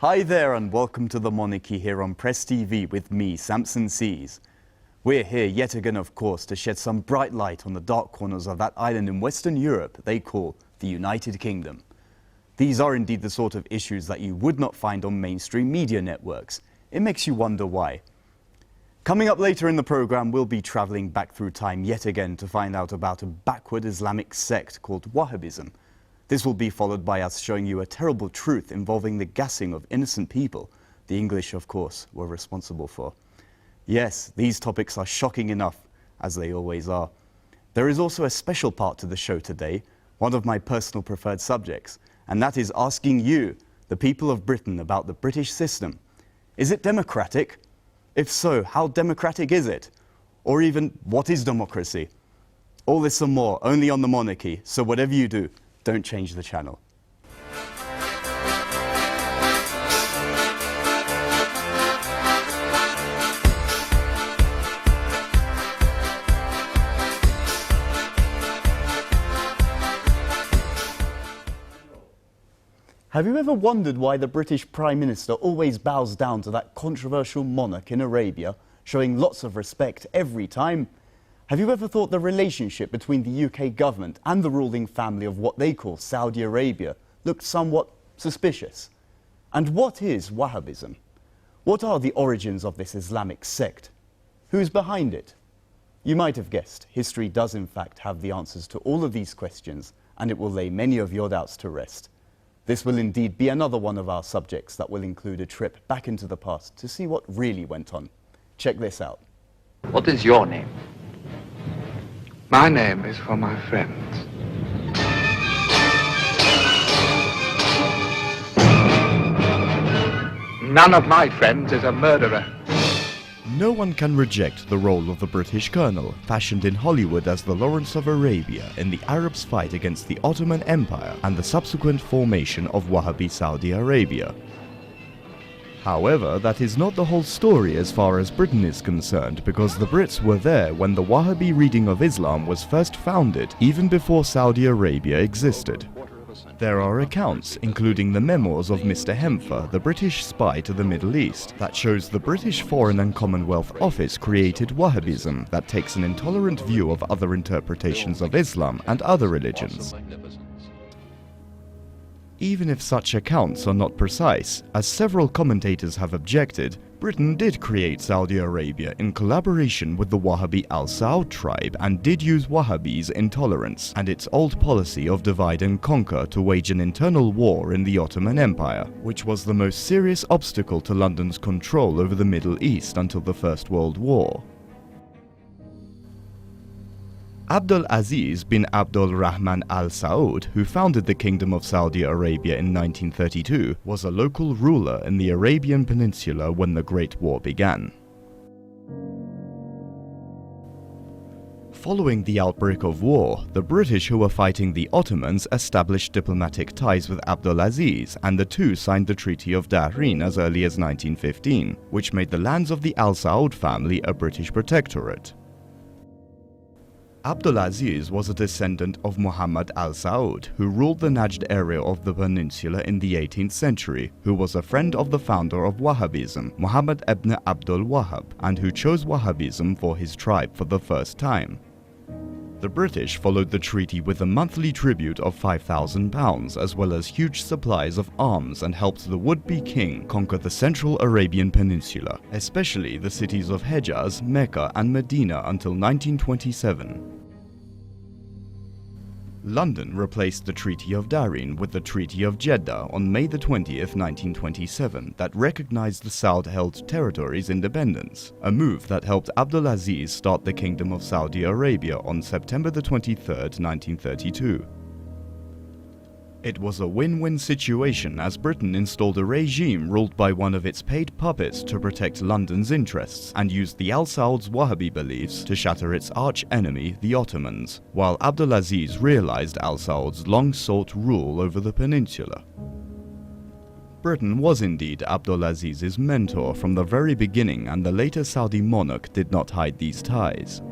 Hi there and welcome to The Monarchy here on Press TV with me, Samson Seas. We're here yet again, of course, to shed some bright light on the dark corners of that island in Western Europe they call the United Kingdom. These are indeed the sort of issues that you would not find on mainstream media networks. It makes you wonder why. Coming up later in the programme, we'll be travelling back through time yet again to find out about a backward Islamic sect called Wahhabism. This will be followed by us showing you a terrible truth involving the gassing of innocent people the English, of course, were responsible for. Yes, these topics are shocking enough, as they always are. There is also a special part to the show today, one of my personal preferred subjects, and that is asking you, the people of Britain, about the British system. Is it democratic? If so, how democratic is it? Or even, what is democracy? All this and more, only on The Monarchy, so whatever you do, don't change the channel. Have you ever wondered why the British Prime Minister always bows down to that controversial monarch in Arabia, showing lots of respect every time? Have you ever thought the relationship between the UK government and the ruling family of what they call Saudi Arabia looked somewhat suspicious? And what is Wahhabism? What are the origins of this Islamic sect? Who's behind it? You might have guessed, history does in fact have the answers to all of these questions, and it will lay many of your doubts to rest. This will indeed be another one of our subjects that will include a trip back into the past to see what really went on. Check this out. What is your name? My name is for my friends. None of my friends is a murderer. No one can reject the role of the British colonel, fashioned in Hollywood as the Lawrence of Arabia in the Arabs' fight against the Ottoman Empire and the subsequent formation of Wahhabi Saudi Arabia. However, that is not the whole story as far as Britain is concerned, because the Brits were there when the Wahhabi reading of Islam was first founded, even before Saudi Arabia existed. There are accounts, including the memoirs of Mr. Hempher, the British spy to the Middle East, that shows the British Foreign and Commonwealth Office created Wahhabism that takes an intolerant view of other interpretations of Islam and other religions. Even if such accounts are not precise, as several commentators have objected, Britain did create Saudi Arabia in collaboration with the Wahhabi Al Saud tribe and did use Wahhabis' intolerance and its old policy of divide and conquer to wage an internal war in the Ottoman Empire, which was the most serious obstacle to London's control over the Middle East until the First World War. Abdul Aziz bin Abdul Rahman Al Saud, who founded the Kingdom of Saudi Arabia in 1932, was a local ruler in the Arabian Peninsula when the Great War began. Following the outbreak of war, the British who were fighting the Ottomans established diplomatic ties with Abdul Aziz, and the two signed the Treaty of Dahrin as early as 1915, which made the lands of the Al Saud family a British protectorate. Abdul Aziz was a descendant of Muhammad Al Saud, who ruled the Najd area of the peninsula in the 18th century, who was a friend of the founder of Wahhabism, Muhammad ibn Abdul Wahhab, and who chose Wahhabism for his tribe for the first time. The British followed the treaty with a monthly tribute of £5,000, as well as huge supplies of arms, and helped the would-be king conquer the central Arabian Peninsula, especially the cities of Hejaz, Mecca and Medina until 1927. London replaced the Treaty of Dahrin with the Treaty of Jeddah on May 20, 1927, that recognized the Saud-held territories' independence, a move that helped Abdul Aziz start the Kingdom of Saudi Arabia on September 23, 1932. It was a win-win situation as Britain installed a regime ruled by one of its paid puppets to protect London's interests and used the Al Saud's Wahhabi beliefs to shatter its arch-enemy, the Ottomans, while Abdulaziz realized Al Saud's long-sought rule over the peninsula. Britain was indeed Abdulaziz's mentor from the very beginning, and the later Saudi monarch did not hide these ties.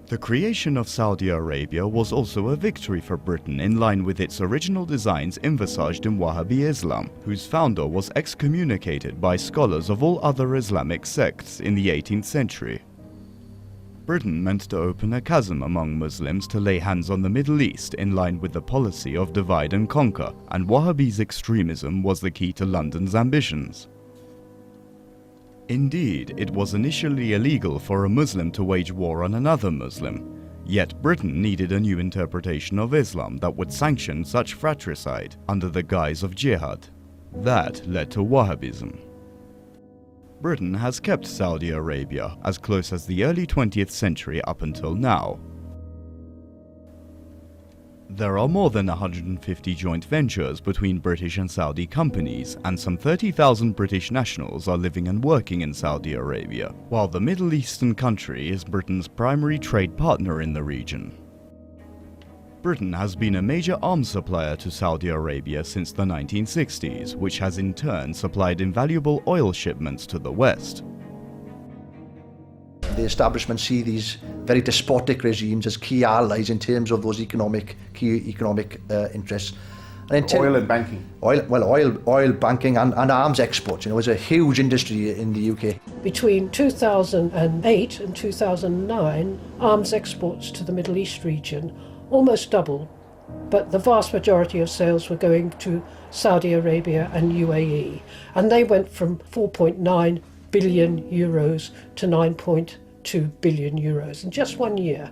The creation of Saudi Arabia was also a victory for Britain in line with its original designs envisaged in Wahhabi Islam, whose founder was excommunicated by scholars of all other Islamic sects in the 18th century. Britain meant to open a chasm among Muslims to lay hands on the Middle East in line with the policy of divide and conquer, and Wahhabi's extremism was the key to London's ambitions. Indeed, it was initially illegal for a Muslim to wage war on another Muslim, yet Britain needed a new interpretation of Islam that would sanction such fratricide under the guise of jihad. That led to Wahhabism. Britain has kept Saudi Arabia as close as the early 20th century up until now. There are more than 150 joint ventures between British and Saudi companies, and some 30,000 British nationals are living and working in Saudi Arabia, while the Middle Eastern country is Britain's primary trade partner in the region. Britain has been a major arms supplier to Saudi Arabia since the 1960s, which has in turn supplied invaluable oil shipments to the West. The establishment see these very despotic regimes as key allies in terms of those key economic interests. And oil and banking. Oil, banking and arms exports. You know, it's a huge industry in the UK. Between 2008 and 2009, arms exports to the Middle East region almost doubled, but the vast majority of sales were going to Saudi Arabia and UAE, and they went from 4.9 billion euros to 9.2 billion euros in just 1 year.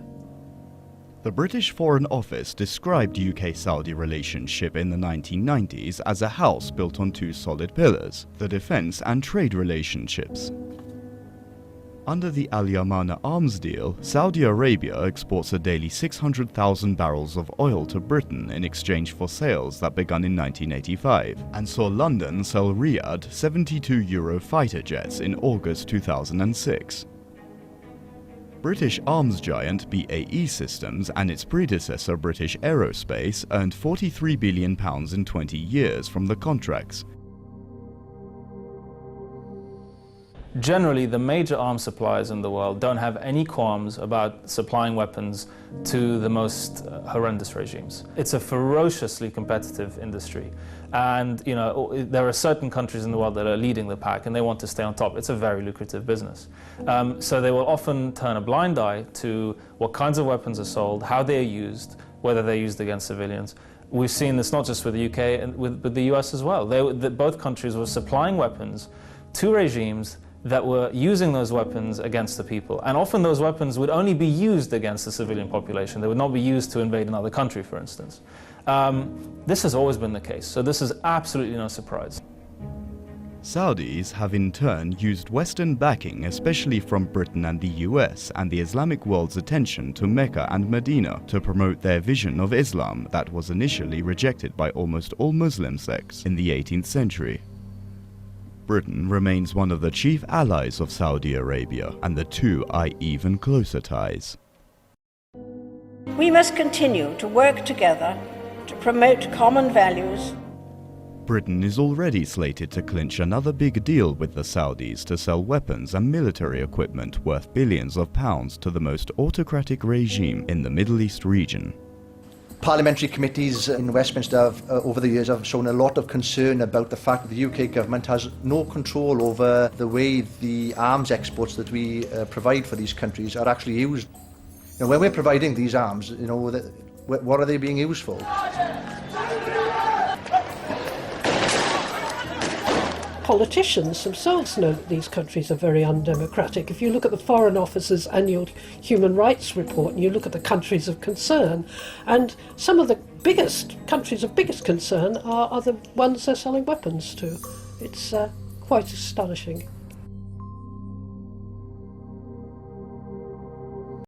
The British Foreign Office described UK-Saudi relationship in the 1990s as a house built on two solid pillars, the defence and trade relationships. Under the Al Yamana arms deal, Saudi Arabia exports a daily 600,000 barrels of oil to Britain in exchange for sales that began in 1985, and saw London sell Riyadh 72 Euro fighter jets in August 2006. British arms giant BAE Systems and its predecessor British Aerospace earned £43 billion in 20 years from the contracts. Generally, the major arms suppliers in the world don't have any qualms about supplying weapons to the most horrendous regimes. It's a ferociously competitive industry. And you know, there are certain countries in the world that are leading the pack and they want to stay on top. It's a very lucrative business. So they will often turn a blind eye to what kinds of weapons are sold, how they are used, whether they're used against civilians. We've seen this not just with the UK, and with the US as well. Both countries were supplying weapons to regimes that were using those weapons against the people. And often those weapons would only be used against the civilian population. They would not be used to invade another country, for instance. This has always been the case, so this is absolutely no surprise. Saudis have in turn used Western backing, especially from Britain and the US, and the Islamic world's attention to Mecca and Medina to promote their vision of Islam that was initially rejected by almost all Muslim sects in the 18th century. Britain remains one of the chief allies of Saudi Arabia, and the two are even closer ties. We must continue to work together to promote common values. Britain is already slated to clinch another big deal with the Saudis to sell weapons and military equipment worth billions of pounds to the most autocratic regime in the Middle East region. Parliamentary committees in Westminster have, over the years, have shown a lot of concern about the fact that the UK government has no control over the way the arms exports that we provide for these countries are actually used. You know, when we're providing these arms, you know, what are they being used for? Politicians themselves know that these countries are very undemocratic. If you look at the Foreign Office's annual human rights report and you look at the countries of concern, and some of the biggest countries of biggest concern are the ones they're selling weapons to. It's quite astonishing.